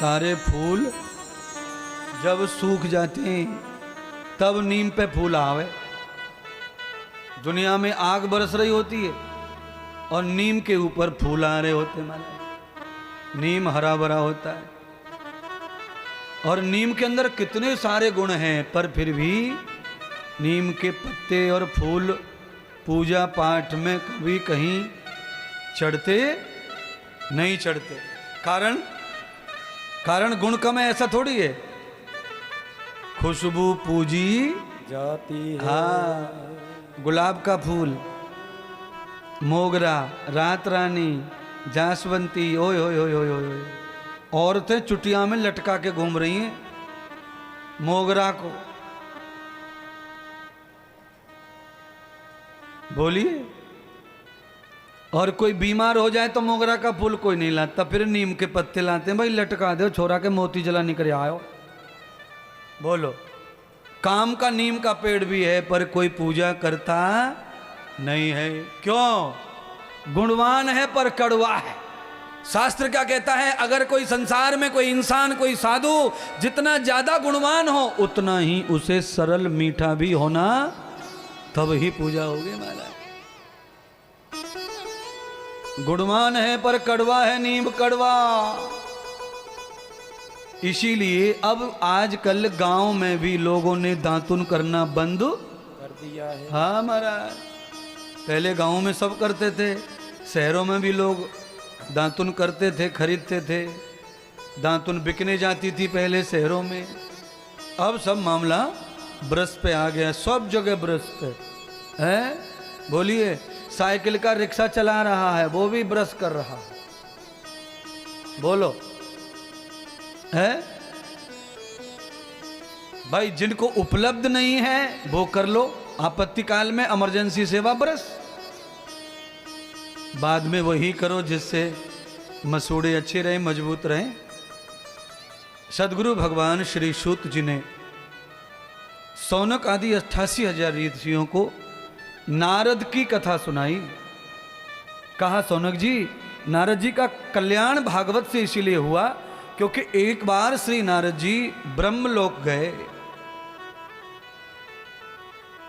सारे फूल जब सूख जाते हैं तब नीम पे फूल आवे। दुनिया में आग बरस रही होती है और नीम के ऊपर फूल आ रहे होते हैं। नीम हरा भरा होता है और नीम के अंदर कितने सारे गुण हैं, पर फिर भी नीम के पत्ते और फूल पूजा पाठ में कभी कहीं चढ़ते नहीं चढ़ते। कारण गुण कम है ऐसा थोड़ी है। खुशबू पूजी जाती है। हाँ, गुलाब का फूल, मोगरा, रात रानी, जासवंती, ओए ओए ओए ओए ओए, औरतें चुटिया में लटका के घूम रही हैं मोगरा को। बोलिए, और कोई बीमार हो जाए तो मोगरा का फूल कोई नहीं लाता, फिर नीम के पत्ते लाते हैं। भाई लटका दो छोरा के मोती जला निकल आयो। बोलो, काम का नीम का पेड़ भी है पर कोई पूजा करता नहीं है। क्यों? गुणवान है पर कड़वा है। शास्त्र क्या कहता है? अगर कोई संसार में कोई इंसान, कोई साधु जितना ज्यादा गुणवान हो उतना ही उसे सरल मीठा भी होना, तब ही पूजा होगी महाराज। गुणवान है पर कड़वा है नीम, कड़वा। इसीलिए अब आजकल गांव में भी लोगों ने दातुन करना बंद कर दिया है। हाँ महाराज, पहले गांव में सब करते थे, शहरों में भी लोग दातुन करते थे, खरीदते थे। दातुन बिकने जाती थी पहले शहरों में। अब सब मामला ब्रश पे आ गया, सब जगह ब्रश पे है। बोलिए, साइकिल का रिक्शा चला रहा है वो भी ब्रश कर रहा है। बोलो, है भाई? जिनको उपलब्ध नहीं है वो कर लो, आपत्ति काल में इमरजेंसी सेवा ब्रश। बाद में वही करो जिससे मसूड़े अच्छे रहे, मजबूत रहे। सदगुरु भगवान श्री सूत जी ने सौनक आदि 88,000 ऋषियों को नारद की कथा सुनाई। कहा, सौनक जी, नारद जी का कल्याण भागवत से इसीलिए हुआ क्योंकि एक बार श्री नारद जी ब्रह्मलोक गए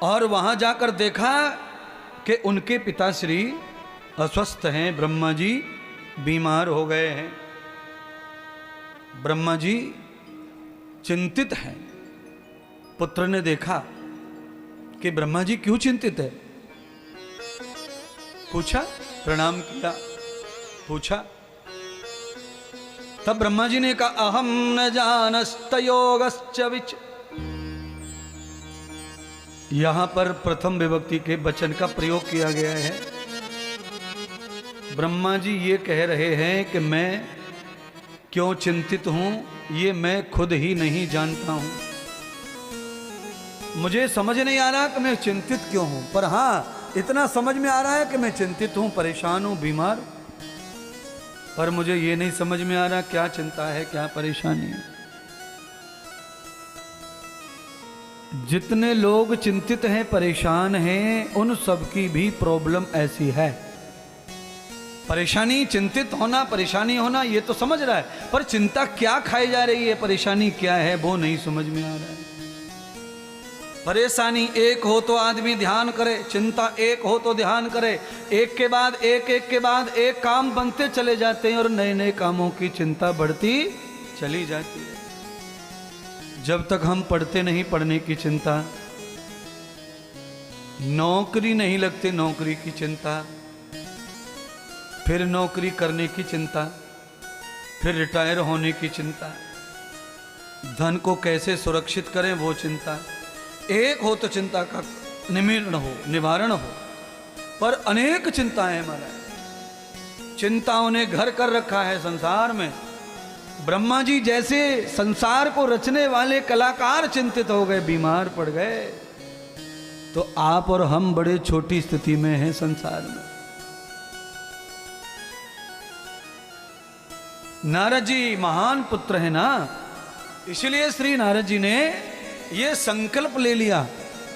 और वहां जाकर देखा कि उनके पिताश्री अस्वस्थ हैं, ब्रह्मा जी बीमार हो गए हैं। ब्रह्मा जी चिंतित हैं। पुत्र ने देखा कि ब्रह्मा जी क्यों चिंतित है, पूछा, प्रणाम किया, पूछा। तब ब्रह्मा जी ने कहा, अहम न जानस्त योगश्च विच। यहां पर प्रथम विभक्ति के वचन का प्रयोग किया गया है। ब्रह्मा जी ये कह रहे हैं कि मैं क्यों चिंतित हूं ये मैं खुद ही नहीं जानता हूं। मुझे समझ नहीं आ रहा कि मैं चिंतित क्यों हूं, पर हां इतना समझ में आ रहा है कि मैं चिंतित हूं, परेशान हूं, बीमार। पर मुझे ये नहीं समझ में आ रहा क्या चिंता है, क्या परेशानी है। जितने लोग चिंतित हैं, परेशान हैं, उन सबकी भी प्रॉब्लम ऐसी है। परेशानी, चिंतित होना, परेशानी होना ये तो समझ रहा है, पर चिंता क्या खाई जा रही है, परेशानी क्या है वो नहीं समझ में आ रहा है। परेशानी एक हो तो आदमी ध्यान करे, चिंता एक हो तो ध्यान करे। एक के बाद एक, एक के बाद एक काम बनते चले जाते हैं और नए नए कामों की चिंता बढ़ती चली जाती है। जब तक हम पढ़ते नहीं, पढ़ने की चिंता, नौकरी नहीं लगती, नौकरी की चिंता, फिर नौकरी करने की चिंता, फिर रिटायर होने की चिंता, धन को कैसे सुरक्षित करें वो चिंता। एक हो तो चिंता का निवारण हो, निवारण हो, पर अनेक चिंताएं हमारा। चिंताओं ने घर कर रखा है संसार में। ब्रह्मा जी जैसे संसार को रचने वाले कलाकार चिंतित हो गए, बीमार पड़ गए, तो आप और हम बड़े छोटी स्थिति में हैं संसार में। नारद जी महान पुत्र है ना, इसलिए श्री नारद जी ने ये संकल्प ले लिया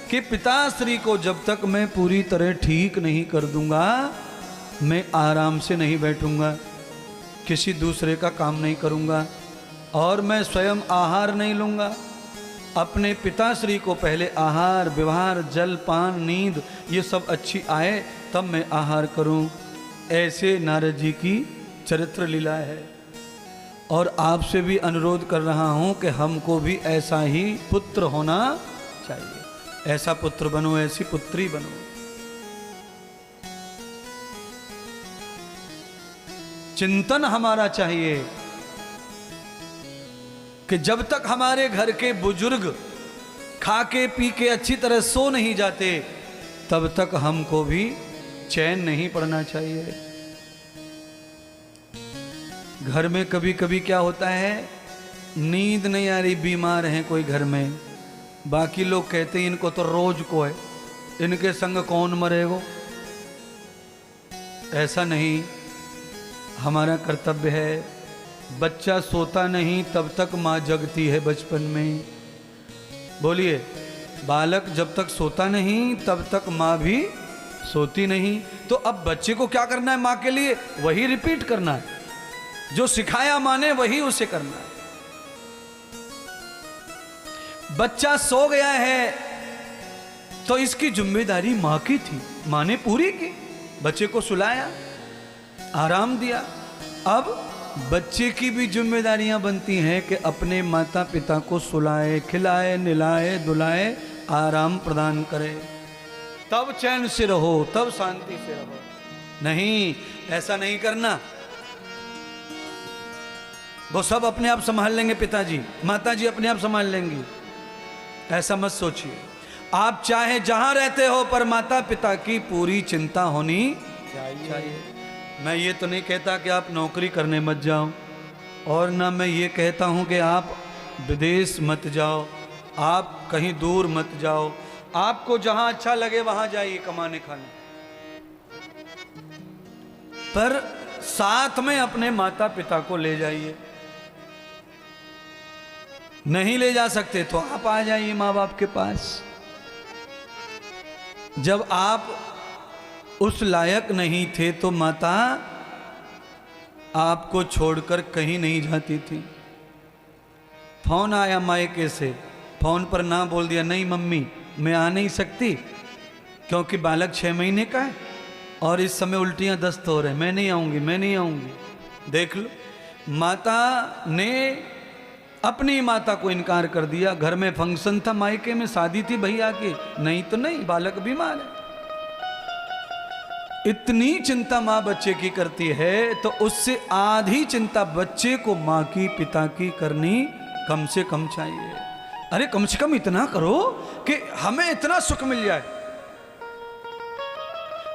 कि पिताश्री को जब तक मैं पूरी तरह ठीक नहीं कर दूंगा, मैं आराम से नहीं बैठूंगा, किसी दूसरे का काम नहीं करूंगा, और मैं स्वयं आहार नहीं लूँगा, अपने पिताश्री को पहले आहार, व्यवहार, जल पान, नींद ये सब अच्छी आए तब मैं आहार करूं। ऐसे नारद जी की चरित्र लीला है। और आपसे भी अनुरोध कर रहा हूं कि हमको भी ऐसा ही पुत्र होना चाहिए। ऐसा पुत्र बनो, ऐसी पुत्री बनो। चिंतन हमारा चाहिए कि जब तक हमारे घर के बुजुर्ग खा के पी के अच्छी तरह सो नहीं जाते तब तक हमको भी चैन नहीं पड़ना चाहिए। घर में कभी कभी क्या होता है, नींद नहीं आ रही, बीमार हैं कोई घर में, बाकी लोग कहते हैं इनको तो रोज को है, इनके संग कौन मरेगो। ऐसा नहीं, हमारा कर्तव्य है। बच्चा सोता नहीं तब तक माँ जगती है बचपन में। बोलिए, बालक जब तक सोता नहीं तब तक माँ भी सोती नहीं। तो अब बच्चे को क्या करना है, माँ के लिए वही रिपीट करना है, जो सिखाया माँ ने वही उसे करना है। बच्चा सो गया है तो इसकी जिम्मेदारी माँ की थी, माँ ने पूरी की, बच्चे को सुलाया, आराम दिया। अब बच्चे की भी जिम्मेदारियां बनती हैं कि अपने माता पिता को सुलाए, खिलाए, निलाए, दुलाए, आराम प्रदान करे, तब चैन से रहो, तब शांति से रहो। नहीं, ऐसा नहीं करना। वो सब अपने आप संभाल लेंगे, पिताजी माताजी अपने आप संभाल लेंगी, ऐसा मत सोचिए। आप चाहे जहां रहते हो पर माता पिता की पूरी चिंता होनी चाहिए। मैं ये तो नहीं कहता कि आप नौकरी करने मत जाओ, और ना मैं ये कहता हूँ कि आप विदेश मत जाओ, आप कहीं दूर मत जाओ। आपको जहाँ अच्छा लगे वहाँ जाइए कमाने खाने, पर साथ में अपने माता पिता को ले जाइए। नहीं ले जा सकते तो आप आ जाइए माँ बाप के पास। जब आप उस लायक नहीं थे तो माता आपको छोड़कर कहीं नहीं जाती थी। फोन आया मायके से, फोन पर ना बोल दिया, नहीं मम्मी मैं आ नहीं सकती क्योंकि बालक 6 महीने का है और इस समय उल्टियां दस्त हो रहे, मैं नहीं आऊंगी, मैं नहीं आऊंगी। देख लो, माता ने अपनी माता को इनकार कर दिया। घर में फंक्शन था, मायके में शादी थी भैया की, नहीं तो नहीं, बालक बीमार है। इतनी चिंता माँ बच्चे की करती है तो उससे आधी चिंता बच्चे को माँ की, पिता की करनी कम से कम चाहिए। अरे कम से कम इतना करो कि हमें इतना सुख मिल जाए,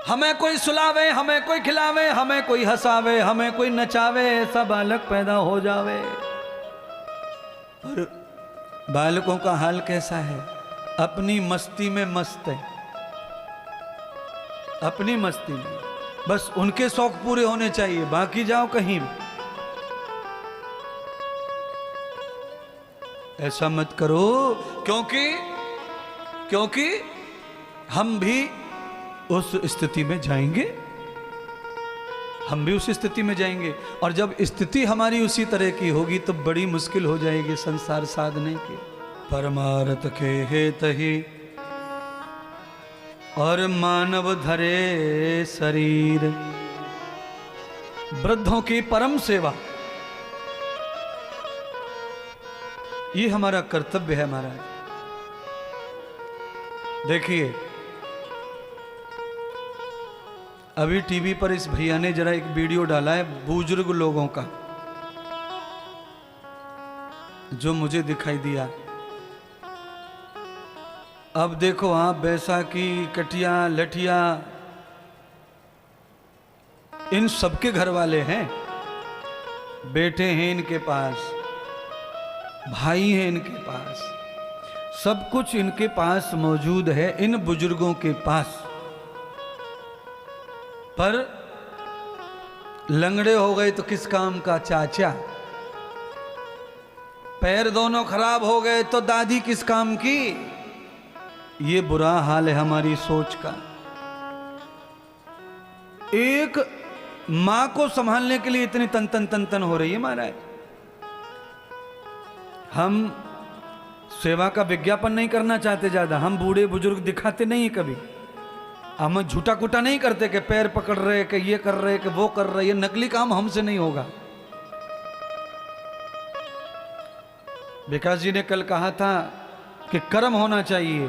हमें कोई सुलावे, हमें कोई खिलावे, हमें कोई हंसावे, हमें कोई नचावे, ऐसा बालक पैदा हो जावे। और बालकों का हाल कैसा है, अपनी मस्ती में मस्त है, अपनी मस्ती में, बस उनके शौक पूरे होने चाहिए, बाकी जाओ कहीं भी। ऐसा मत करो, क्योंकि हम भी उस स्थिति में जाएंगे, हम भी उस स्थिति में जाएंगे। और जब स्थिति हमारी उसी तरह की होगी तो बड़ी मुश्किल हो जाएगी संसार साधने की। परमार्थ के हेत ही और मानव धरे शरीर, वृद्धों की परम सेवा, ये हमारा कर्तव्य है महाराज। देखिए, अभी टीवी पर इस भैया ने जरा एक वीडियो डाला है बुजुर्ग लोगों का, जो मुझे दिखाई दिया। अब देखो, आप बैसाखी, कटिया, लठिया, इन सबके घर वाले हैं, बेटे हैं इनके पास, भाई हैं इनके पास, सब कुछ इनके पास मौजूद है इन बुजुर्गों के पास। पर लंगड़े हो गए तो किस काम का चाचा, पैर दोनों खराब हो गए तो दादी किस काम की। ये बुरा हाल है हमारी सोच का। एक मां को संभालने के लिए इतनी तन तन हो रही है महाराज। हम सेवा का विज्ञापन नहीं करना चाहते ज़्यादा, हम बूढ़े बुजुर्ग दिखाते नहीं हैं कभी, हम झूठा कुटा नहीं करते कि पैर पकड़ रहे कि ये कर रहे कि वो कर रहे, ये नकली काम हमसे नहीं होगा। विकास जी ने कल कहा था कि कर्म होना चाहिए,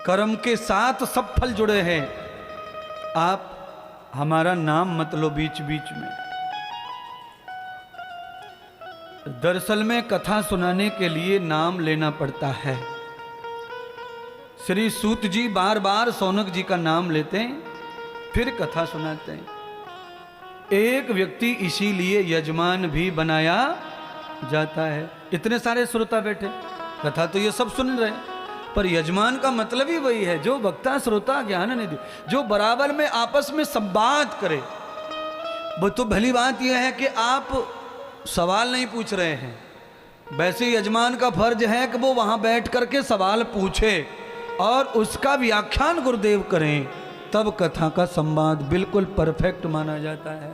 कर्म के साथ सब फल जुड़े हैं। आप हमारा नाम मत लो बीच बीच में। दरअसल में कथा सुनाने के लिए नाम लेना पड़ता है। श्री सूत जी बार बार सौनक जी का नाम लेते हैं, फिर कथा सुनाते हैं। एक व्यक्ति इसीलिए यजमान भी बनाया जाता है। इतने सारे श्रोता बैठे, कथा तो ये सब सुन रहे हैं, पर यजमान का मतलब ही वही है, जो वक्ता श्रोता ज्ञान निधि, जो बराबर में आपस में संवाद करे। वो तो भली बात यह है कि आप सवाल नहीं पूछ रहे हैं, वैसे यजमान का फर्ज है कि वो वहां बैठ करके सवाल पूछे और उसका व्याख्यान गुरुदेव करें, तब कथा का संवाद बिल्कुल परफेक्ट माना जाता है।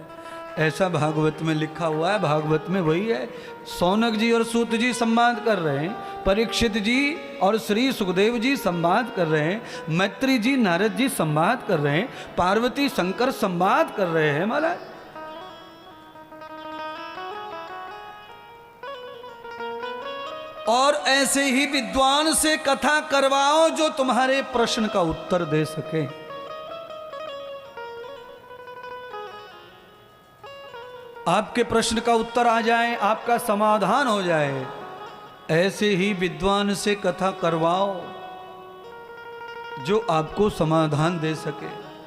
ऐसा भागवत में लिखा हुआ है। भागवत में वही है, सौनक जी और सूत जी संवाद कर रहे हैं, परीक्षित जी और श्री सुखदेव जी संवाद कर रहे हैं, मैत्री जी नारद जी संवाद कर रहे हैं, पार्वती शंकर संवाद कर रहे हैं महाराज। और ऐसे ही विद्वान से कथा करवाओ जो तुम्हारे प्रश्न का उत्तर दे सके। आपके प्रश्न का उत्तर आ जाए, आपका समाधान हो जाए, ऐसे ही विद्वान से कथा करवाओ जो आपको समाधान दे सके।